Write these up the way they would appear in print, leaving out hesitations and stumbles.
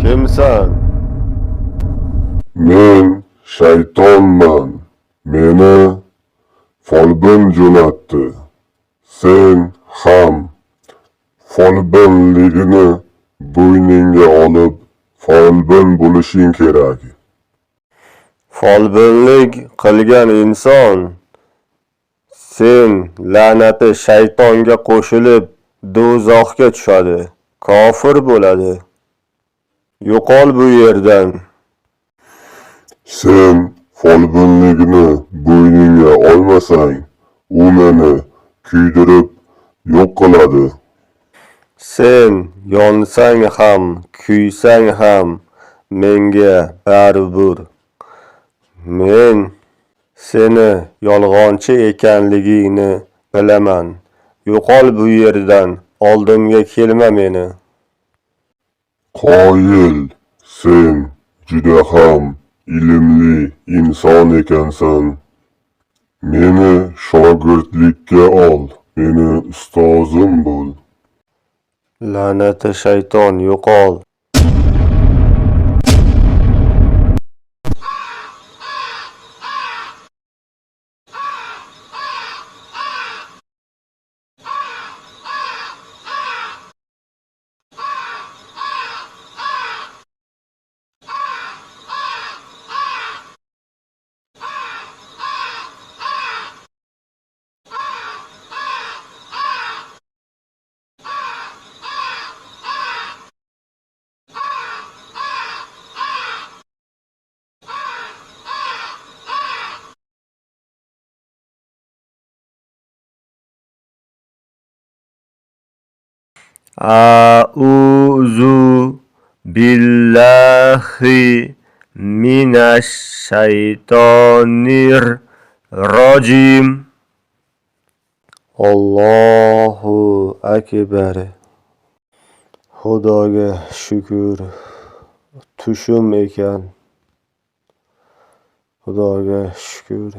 Kimsan? Men shaytonman. Meni folbin jo'natdi. Sen ham folbinligini bo'yningga olib, folbin bo'lishing kerak. Folbinlik qilgan inson sen la'nati shaytonga qo'shilib do'zaxga tushadi, kofir bo'ladi. Yo'qol bu yerdan. Sen folbinligini bo'yningga olmasang, u meni kuydirib yo'q qiladi. Sen yonsang ham, kuysang ham menga baribir. Men seni yolg'onchi ekanligingni bilaman. Yo'qol bu yerdan, oldimga kelma meni. Qoyil, sen juda ham ilmli inson ekansan. Meni shogirdlikka ol, meni ustozim bo'l. La'nati shayton, yo'qol. A'udzu billahi minash shaytonir rojim. Allohu akbar. Xudoga shukr. Tushim ekan. Xudoga shukr.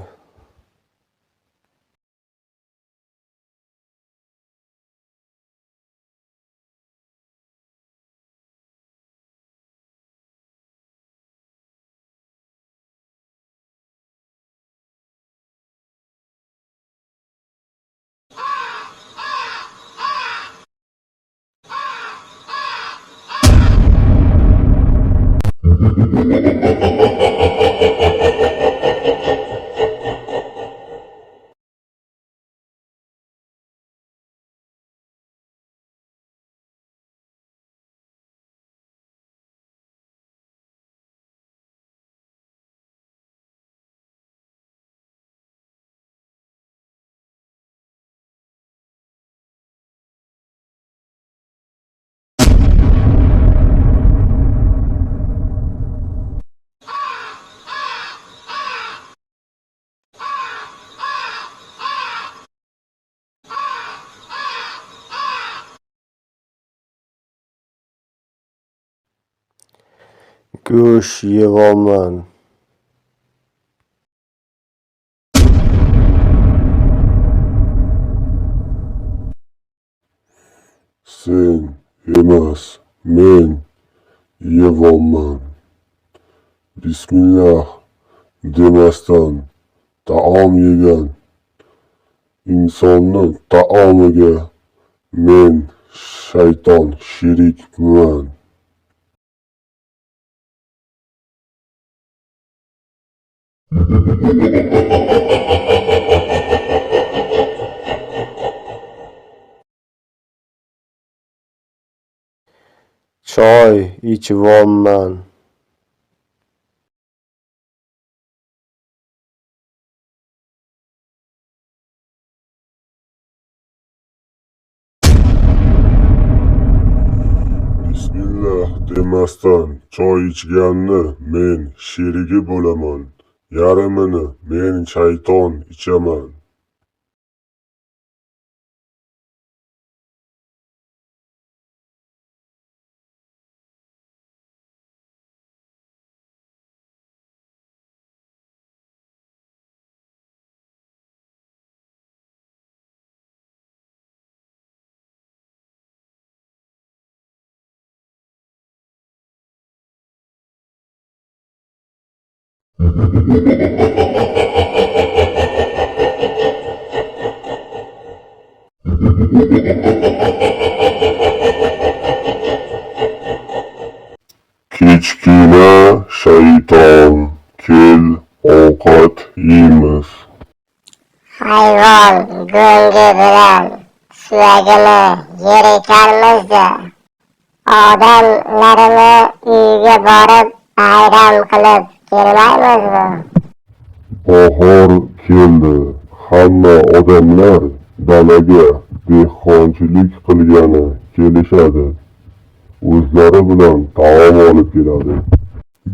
Go'sht yeyapman. Sen emas, men yeyapman. Bismillah demasdan taom yegan insonni taomiga men shayton sherikman. Choy ichvomman. Bismillah demasdan choy ichganni men sherigi bo'laman. Yarmini men shayton ichaman. Kichkina shayton, kel ovqat yeymiz. Hayvon go'ngi bilan suyagini yer ekanmiz-da. Odamlarini uyiga borib bayram qilib kelmaymizmi? Bahor keldi. Hamma odamlar dalaga dehqonchilik qilgani kelishadi. O'zlari bilan taom olib keladi.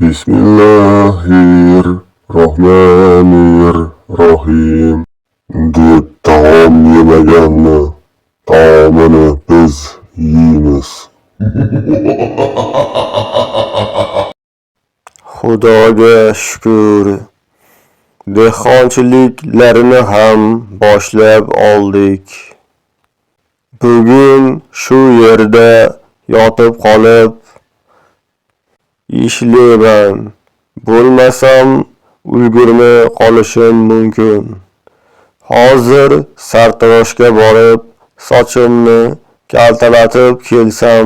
Bismillahirrohmanirrohim deb taom yemaganni taomini biz yeymiz. Xudoga shukr. Dehqonchiliklarni ham boshlab oldik. Bugun shu yerda yotib qolib ishlayman. Bo'lmasam ulgurmay qolishim mumkin. Hozir sartaroshga borib sochimni kaltalatib kelsam,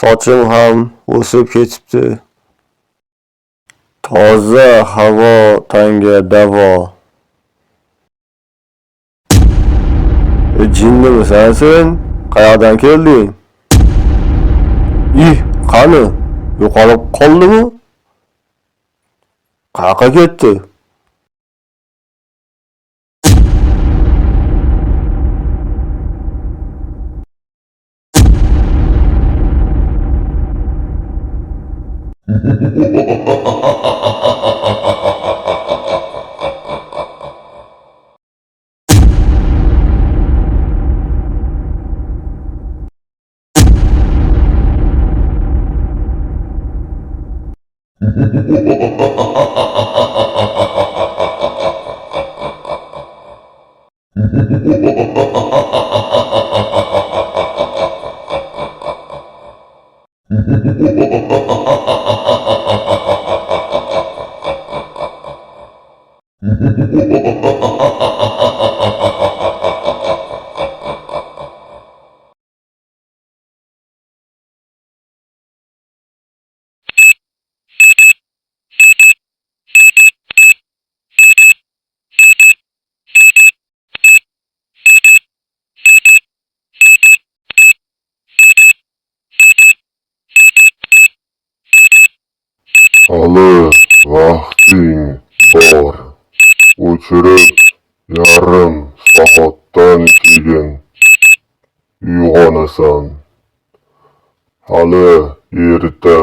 sochim ham o'sib ketibdi. Toza havo tanga davo. Jinnimisan sen? Qayoqdan kelding? Qani? Yo'qolib qoldimi? Qayoqqa ketdi? Hali vaqting bor. O'chirib yarim soatdan keyin uyg'onasan. Hali erta.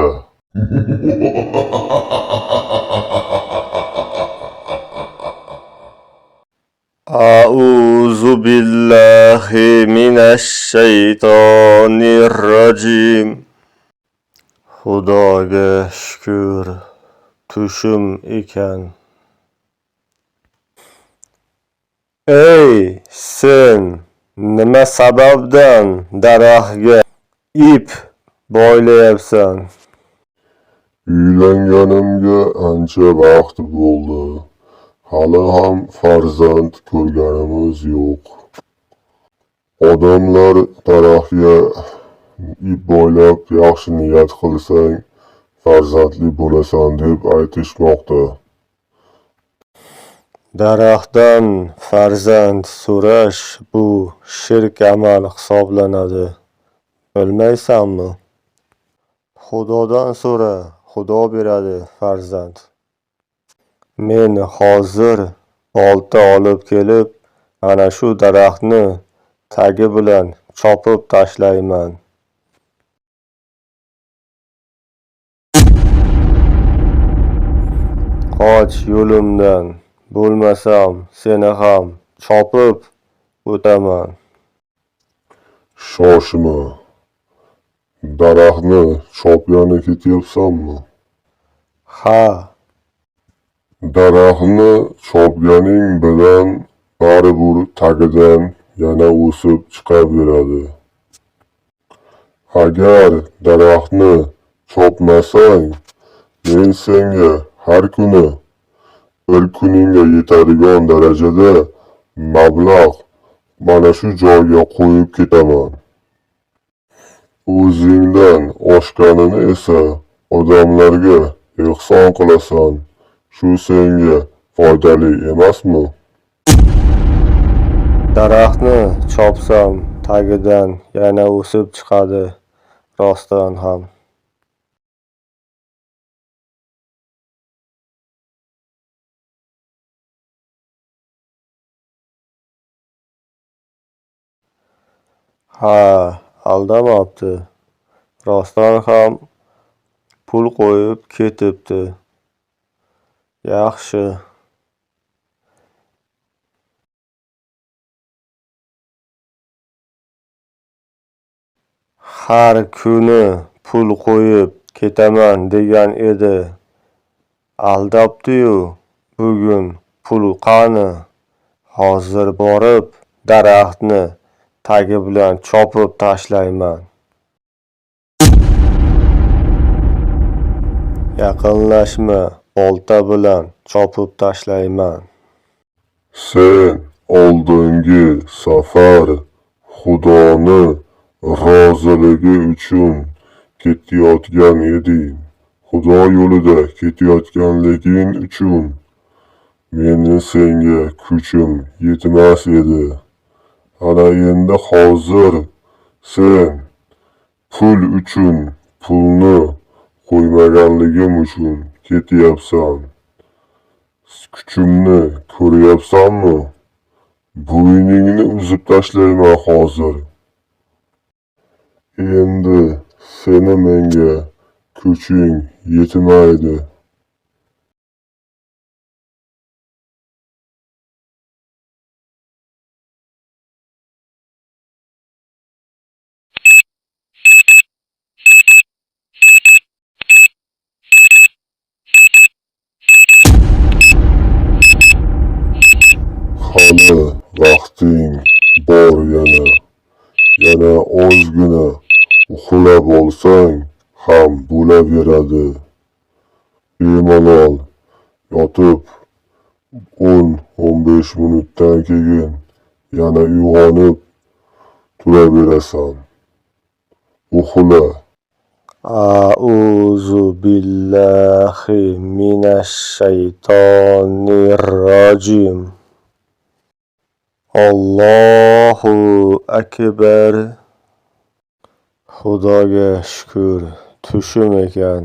A'udzu billahi minash shaytonir rojim. Xudoga shukr. Tushim ekan. Ey, sen nima sababdan daraxtga ip boylayapsan? Uylanganimga ancha vaqt bo'ldi. Hali ham farzand ko'rganimiz yo'q. Odamlar daraxtga ip boylab yaxshi niyat qilsang farzandli bo'lasan deb aytishmoqda. Daraxtdan farzand so'rash bu shirk amal hisoblanadi. Bilmaysanmi? Xudodan so'ra, Xudo beradi farzand. Men hozir bolta olib kelib, ana shu daraxtni tagi bilan chopib tashlayman. Qoch yo'limdan, bo'lmasam seni ham chopib o'taman. Shoshma. Daraxtni chopgani ketyapsanmi? Ha, Daraxtni chopganing bilan baribir tagidan yana o'sib chiqaveradi. Agar daraxtni chopmasang, men senga har kuni bir kuningga yetadigan darajada mablag' mana shu joyga qo'yib ketaman. O'zingdan oshganini esa odamlarga ehson qilasan. Shu senga foydali emasmi? Daraxtni chopsam tagidan yana o'sib chiqadi, rostdan ham. Ha, aldamabdi. Rostdan ham pul qo'yib ketibdi. Yaxshi. Har kuni pul qo'yib ketaman degan edi. Aldabdi-yu. Bugun pul qani? Hozir borib daraxtni tagi bilan chopib tashlayman. Yaqinlashma, bolta bilan chopib tashlayman. Sen oldingi safar Xudoni roziligi uchun ketayotgan eding. Xudo yo'lida ketayotganliging uchun meni senga kuchim yetmas edi. Ana endi hozir sen pul uchun pulni qo'ymaganligim uchun ketyapsan. Kuchimni ko'ryapsanmi? Bo'yningni uzib tashlayman hozir. Endi seni menga kuching yetmaydi. Hali vaqting bor yana. Yana ozgina uxlab olsang ham bo'laveradi. Bemalol yotib 10-15 minutdan keyin yana uyg'onib turaverasan. Uxla. A'udzu billahi minash shaytonir rojim. Allohu akbar. Xudoga shukr, tushim ekan.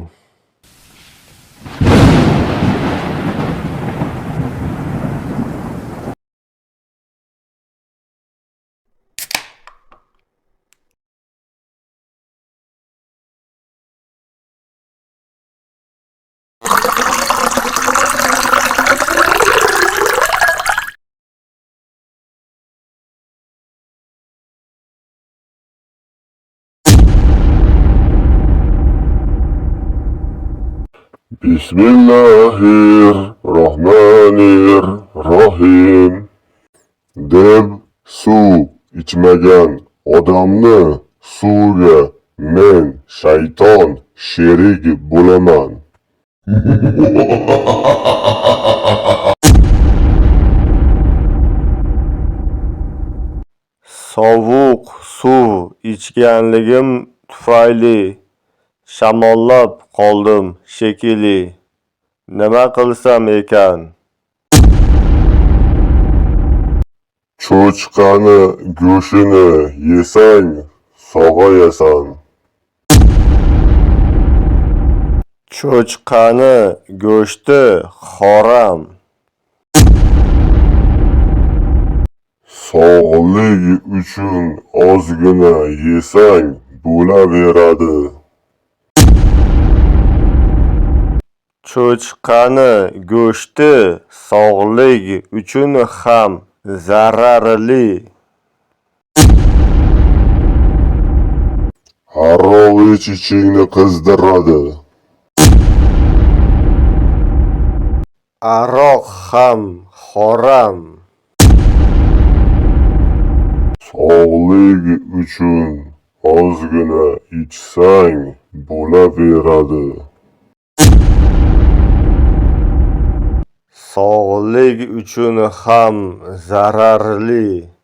Bismillahirrohmanirrohim deb suv ichmagan odamni suvga men shayton sherik bo'laman. Sovuq suv ichganligim tufayli shamollab qoldim shekilli. Nima qilsam ekan? Cho'chqani go'shini yesang sog'ayasan. Cho'chqani go'shti harom. Sog'lik uchun ozgina yesang bo'laveradi. Cho'chqani go'shti sog'lik uchun ham zararli. Aroq ichishingni qizdiradi. Aroq ham harom. Sog'lik uchun ozgina ichsang bo'laveradi. sog'lik uchun ham zararli.